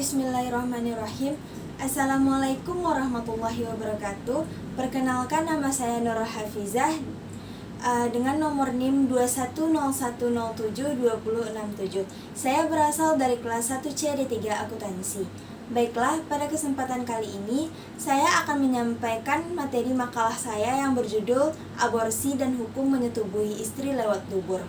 Bismillahirrahmanirrahim. Assalamualaikum warahmatullahi wabarakatuh. Perkenalkan, nama saya Nurul Hafizah dengan nomor NIM 2101072067. Saya berasal dari kelas 1C D3 Akuntansi. Baiklah, pada kesempatan kali ini saya akan menyampaikan materi makalah saya yang berjudul Aborsi dan Hukum Menyetubuhi Istri Lewat Dubur.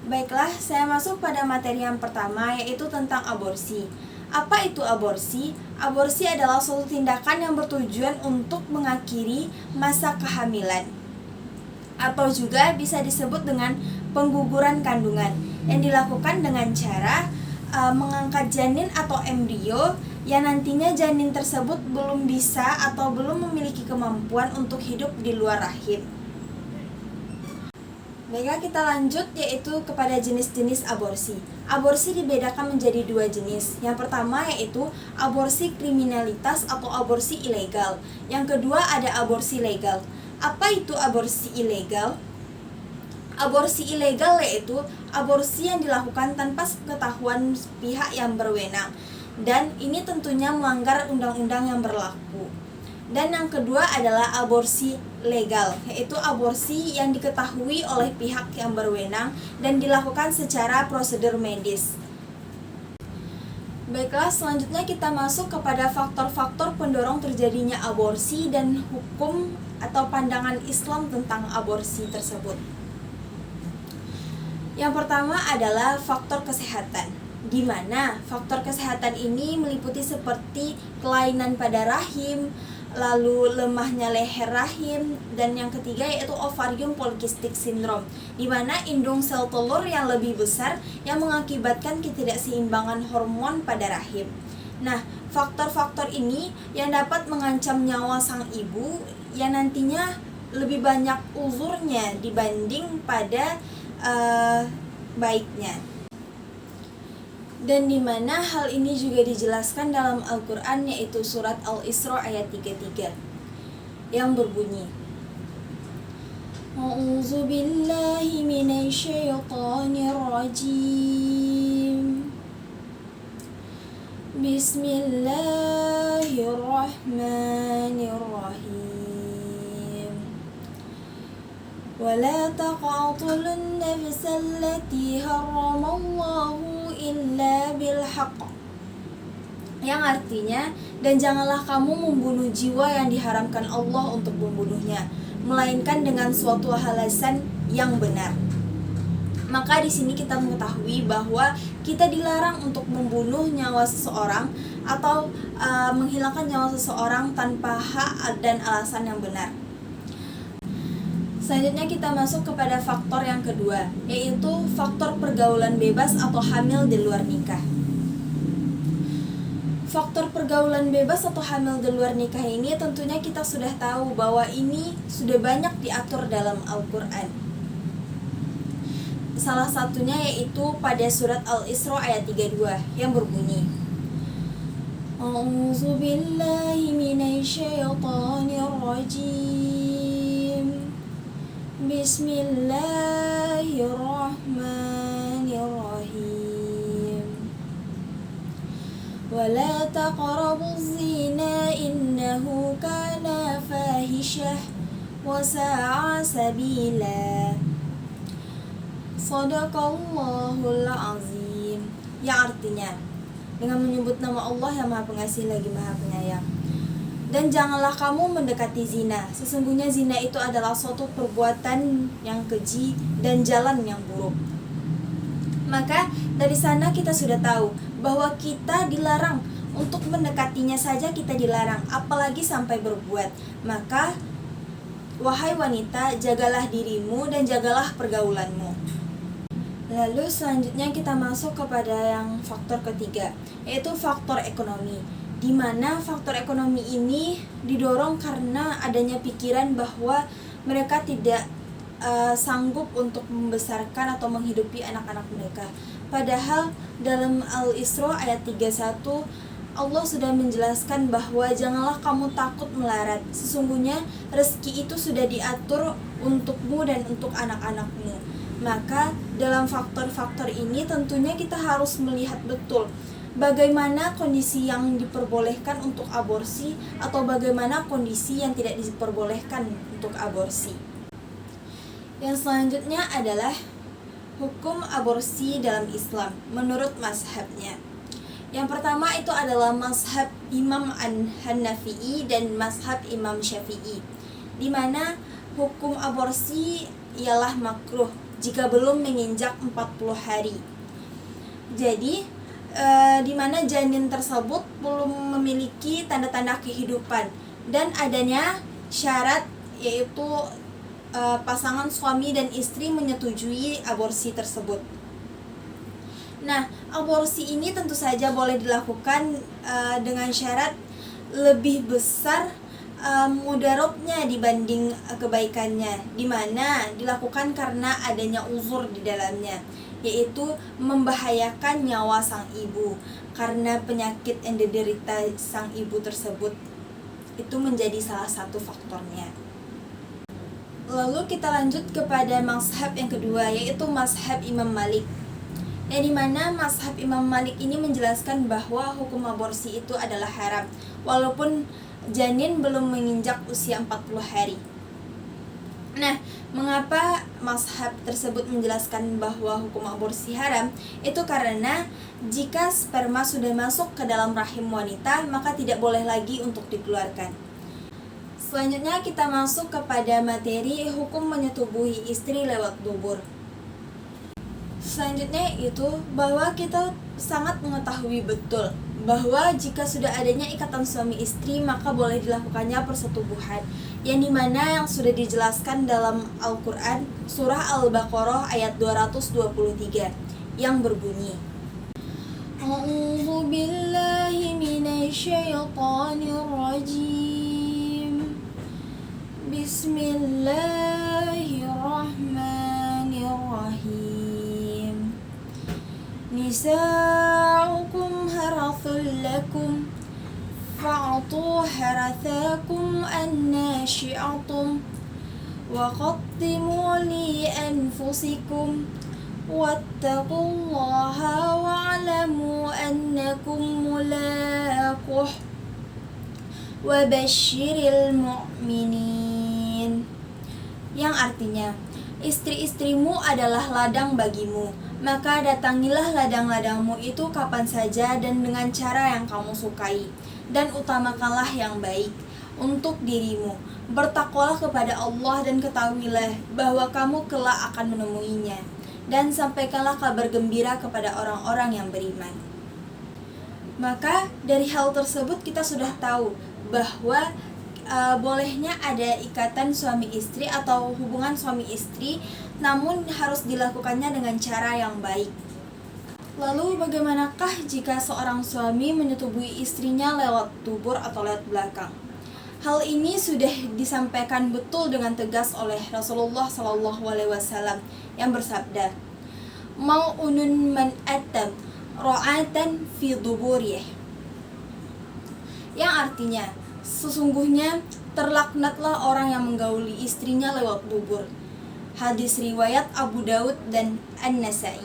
Baiklah, saya masuk pada materi yang pertama, yaitu tentang aborsi. Apa itu aborsi? Aborsi adalah suatu tindakan yang bertujuan untuk mengakhiri masa kehamilan, atau juga bisa disebut dengan pengguguran kandungan, yang dilakukan dengan cara mengangkat janin atau embrio yang nantinya janin tersebut belum bisa atau belum memiliki kemampuan untuk hidup di luar rahim. Baiklah, kita lanjut yaitu kepada jenis-jenis aborsi. Aborsi dibedakan menjadi dua jenis. Yang pertama yaitu aborsi kriminalitas atau aborsi ilegal. Yang kedua ada aborsi legal. Apa itu aborsi ilegal? Aborsi ilegal yaitu aborsi yang dilakukan tanpa sepengetahuan pihak yang berwenang, dan ini tentunya melanggar undang-undang yang berlaku. Dan yang kedua adalah aborsi legal, yaitu aborsi yang diketahui oleh pihak yang berwenang dan dilakukan secara prosedur medis. Baiklah, selanjutnya kita masuk kepada faktor-faktor pendorong terjadinya aborsi dan hukum atau pandangan Islam tentang aborsi tersebut. Yang pertama adalah faktor kesehatan, di mana faktor kesehatan ini meliputi seperti kelainan pada rahim, lalu lemahnya leher rahim, dan yang ketiga yaitu ovarium polikistik syndrome, di mana indung sel telur yang lebih besar yang mengakibatkan ketidakseimbangan hormon pada rahim. Nah, faktor-faktor ini yang dapat mengancam nyawa sang ibu yang nantinya lebih banyak uzurnya dibanding pada baiknya. Dan di mana hal ini juga dijelaskan dalam Al-Quran, yaitu surat Al-Isra ayat 33 yang berbunyi, A'udzu billahi minasyaitonir rajim. Bismillahirrahmanirrahim. Wala taqatulun nafsa allati harramallahu illa bilhaq, yang artinya, dan janganlah kamu membunuh jiwa yang diharamkan Allah untuk membunuhnya, melainkan dengan suatu alasan yang benar. Maka di sini kita mengetahui bahwa kita dilarang untuk membunuh nyawa seseorang atau menghilangkan nyawa seseorang tanpa hak dan alasan yang benar. Selanjutnya kita masuk kepada faktor yang kedua, yaitu faktor pergaulan bebas atau hamil di luar nikah. Faktor pergaulan bebas atau hamil di luar nikah ini tentunya kita sudah tahu bahwa ini sudah banyak diatur dalam Al-Quran. Salah satunya yaitu pada surat Al-Isra ayat 32 yang berbunyi, A'udzu billahi minasyaitonir rajim. Bismillahirrahmanirrahim. Wala taqrabuz zina innahu kana fahisyah wa sa'a sabila. Shadaqallahul azim. Yang artinya, dengan menyebut nama Allah yang Maha Pengasih lagi Maha Penyayang. Dan janganlah kamu mendekati zina. Sesungguhnya zina itu adalah suatu perbuatan yang keji dan jalan yang buruk. Maka dari sana kita sudah tahu bahwa kita dilarang untuk mendekatinya saja, kita dilarang, apalagi sampai berbuat. Maka wahai wanita, jagalah dirimu dan jagalah pergaulanmu. Lalu selanjutnya kita masuk kepada yang faktor ketiga, yaitu faktor ekonomi, di mana faktor ekonomi ini didorong karena adanya pikiran bahwa mereka tidak sanggup untuk membesarkan atau menghidupi anak-anak mereka. Padahal dalam Al-Isra ayat 31 Allah sudah menjelaskan bahwa janganlah kamu takut melarat. Sesungguhnya rezeki itu sudah diatur untukmu dan untuk anak-anakmu. Maka dalam faktor-faktor ini tentunya kita harus melihat betul bagaimana kondisi yang diperbolehkan untuk aborsi atau bagaimana kondisi yang tidak diperbolehkan untuk aborsi. Yang selanjutnya adalah hukum aborsi dalam Islam menurut mazhabnya. Yang pertama itu adalah mazhab Imam Hanafi dan mazhab Imam Syafi'i, di mana hukum aborsi ialah makruh jika belum menginjak 40 hari. Jadi di mana janin tersebut belum memiliki tanda-tanda kehidupan dan adanya syarat yaitu pasangan suami dan istri menyetujui aborsi tersebut. Nah, aborsi ini tentu saja boleh dilakukan dengan syarat lebih besar mudaratnya dibanding kebaikannya, di mana dilakukan karena adanya uzur di dalamnya, yaitu membahayakan nyawa sang ibu karena penyakit yang diderita sang ibu tersebut. Itu menjadi salah satu faktornya. Lalu kita lanjut kepada mazhab yang kedua, yaitu mazhab Imam Malik. Yang dimana mazhab Imam Malik ini menjelaskan bahwa hukum aborsi itu adalah haram walaupun janin belum menginjak usia 40 hari. Nah, mengapa mazhab tersebut menjelaskan bahwa hukum aborsi haram? Itu karena jika sperma sudah masuk ke dalam rahim wanita, maka tidak boleh lagi untuk dikeluarkan. Selanjutnya kita masuk kepada materi hukum menyetubuhi istri lewat dubur. Selanjutnya itu bahwa kita sangat mengetahui betul bahwa jika sudah adanya ikatan suami istri maka boleh dilakukannya persetubuhan, yang dimana yang sudah dijelaskan dalam Al-Quran surah Al-Baqarah ayat 223 yang berbunyi, A'udzu billahi minasyaitonir rajim. Bismillahirrahmanirrahim. Nisa'ukum harathul lakum fa'atu harathakum anna syi'atum wa qaddimu li anfusikum wattaqullaha wa'lamu annakum mulaquh wa basyiril mu'minin. Yang artinya, istri-istrimu adalah ladang bagimu, maka datangilah ladang-ladangmu itu kapan saja dan dengan cara yang kamu sukai, dan utamakanlah yang baik untuk dirimu. Bertakwalah kepada Allah dan ketahuilah bahwa kamu kelak akan menemuinya, dan sampaikanlah kabar gembira kepada orang-orang yang beriman. Maka dari hal tersebut kita sudah tahu bahwa bolehnya ada ikatan suami istri atau hubungan suami istri, namun harus dilakukannya dengan cara yang baik. Lalu bagaimanakah jika seorang suami menyetubuhi istrinya lewat dubur atau lewat belakang? Hal ini sudah disampaikan betul dengan tegas oleh Rasulullah SAW yang bersabda, Mau'unun man atam ra'atan fi duburiyah, yang artinya sesungguhnya terlaknatlah orang yang menggauli istrinya lewat dubur. Hadis riwayat Abu Daud dan An-Nasai.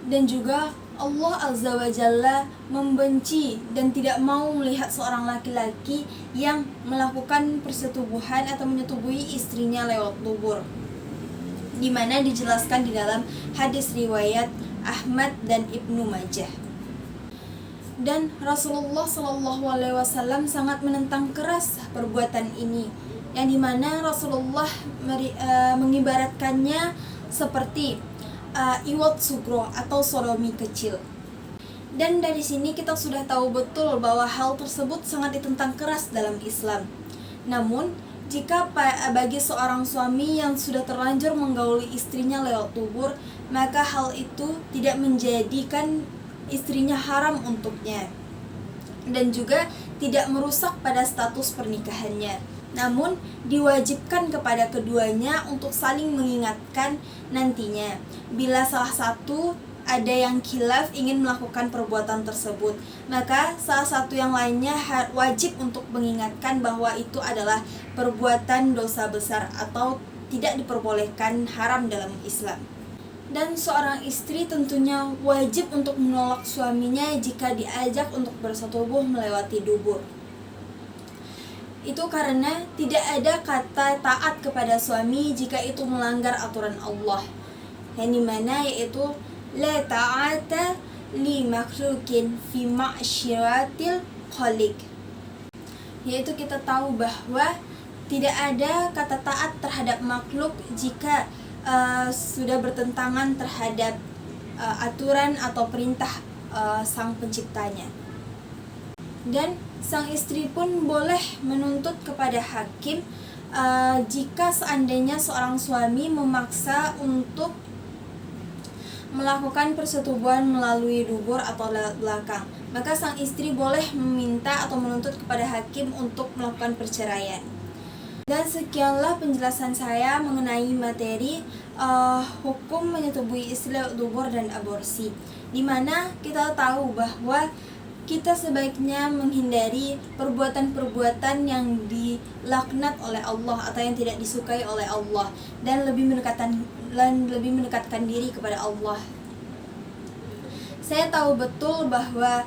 Dan juga Allah Azza wa Jalla membenci dan tidak mau melihat seorang laki-laki yang melakukan persetubuhan atau menyetubuhi istrinya lewat dubur, di mana dijelaskan di dalam hadis riwayat Ahmad dan Ibnu Majah. Dan Rasulullah SAW sangat menentang keras perbuatan ini, yang dimana Rasulullah mengibaratkannya seperti iwat sugro atau sodomi kecil. Dan dari sini kita sudah tahu betul bahwa hal tersebut sangat ditentang keras dalam Islam. Namun jika bagi seorang suami yang sudah terlanjur menggauli istrinya lewat dubur, maka hal itu tidak menjadikan istrinya haram untuknya dan juga tidak merusak pada status pernikahannya. Namun diwajibkan kepada keduanya untuk saling mengingatkan nantinya bila salah satu ada yang khilaf ingin melakukan perbuatan tersebut, maka salah satu yang lainnya wajib untuk mengingatkan bahwa itu adalah perbuatan dosa besar atau tidak diperbolehkan, haram dalam Islam. Dan seorang istri tentunya wajib untuk menolak suaminya jika diajak untuk bersetubuh melewati dubur. Itu karena tidak ada kata taat kepada suami jika itu melanggar aturan Allah. Yang dimana yaitu la ta'ata li makhlukin fi ma'syiratil khaliq. Yaitu kita tahu bahwa tidak ada kata taat terhadap makhluk jika sudah bertentangan terhadap aturan atau perintah sang penciptanya. Dan sang istri pun boleh menuntut kepada hakim jika seandainya seorang suami memaksa untuk melakukan persetubuhan melalui dubur atau lewat belakang, maka sang istri boleh meminta atau menuntut kepada hakim untuk melakukan perceraian. Dan sekianlah penjelasan saya mengenai materi hukum menyetubuhi istri lewat dubur dan aborsi, dimana kita tahu bahwa kita sebaiknya menghindari perbuatan-perbuatan yang dilaknat oleh Allah atau yang tidak disukai oleh Allah, dan lebih mendekatkan diri kepada Allah. Saya tahu betul bahwa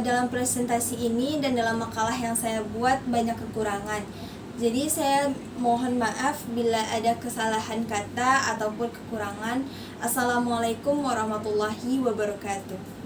dalam presentasi ini dan dalam makalah yang saya buat banyak kekurangan. Jadi saya mohon maaf bila ada kesalahan kata ataupun kekurangan. Assalamualaikum warahmatullahi wabarakatuh.